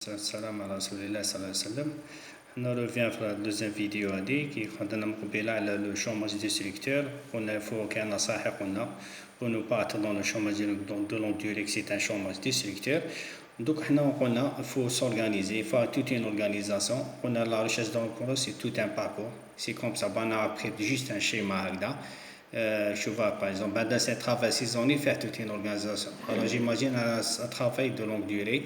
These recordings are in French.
Salam ala Rasulillah sallallahu alayhi wa sallam. On revient à la deuxième vidéo qui est le chômage des structures. On a fait aucun nasahih pour ne pas être dans le chômage de longue durée, que c'est un chômage des structures. Donc, il faut s'organiser, il faut toute une organisation. On a la recherche d'emploi, c'est tout un parcours. C'est comme ça, on a appris juste un schéma. Je vois par exemple, dans un travail saisonnier, faire toute une organisation. Alors, j'imagine un travail de longue durée.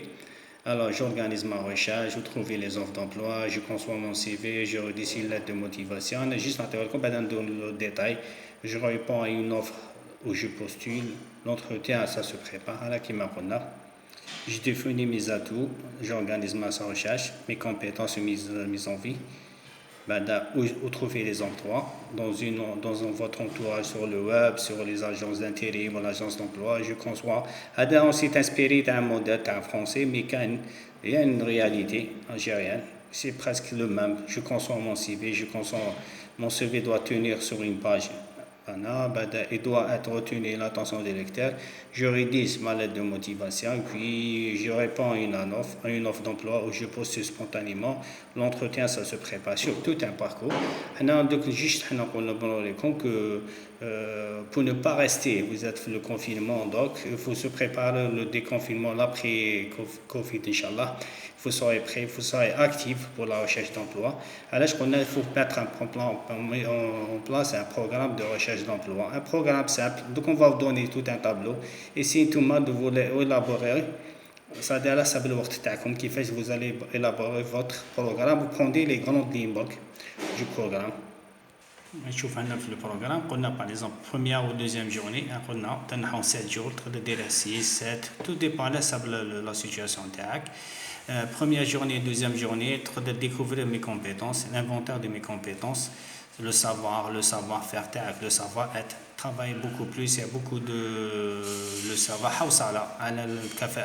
Alors, j'organise ma recherche, je trouve les offres d'emploi, je conçois mon CV, je rédige une lettre de motivation. Juste dans le détail, je réponds à une offre où je postule. L'entretien, ça se prépare à la Kimakona. Je définis mes atouts, j'organise ma recherche, mes compétences mises en vie. Où trouver les emplois dans votre entourage sur le web, sur les agences d'intérim ou l'agence d'emploi. Je conçois. On s'est inspiré d'un modèle français, mais il y a une réalité algérienne. C'est presque le même. Je conçois mon CV, mon CV doit tenir sur une page. Il doit être retenu l'attention des lecteurs. Je rédige ma lettre de motivation, puis je réponds à une offre d'emploi où je postule spontanément. L'entretien, ça se prépare sur tout un parcours. Donc, juste que pour ne pas rester, vous êtes le confinement, donc il faut se préparer le déconfinement, l'après-Covid, Inch'Allah. Vous serez prêt, vous serez actif pour la recherche d'emploi. Alors, il faut mettre en place un programme de recherche d'emploi. Un programme simple. Donc, on va vous donner tout un tableau. Et si tout le monde vous élaborer, ça veut dire qui fait que vous allez élaborer votre programme. Vous prenez les grandes lignes du programme. Je vais le programme. On a par exemple première ou deuxième journée. On a 7 jours, 6, 7. Tout dépend de la situation. Première journée, deuxième journée, de découvrir mes compétences, l'inventaire de mes compétences, le savoir-faire, le savoir-être. Travailler beaucoup plus, il y a beaucoup de le savoir. Hawsala, le café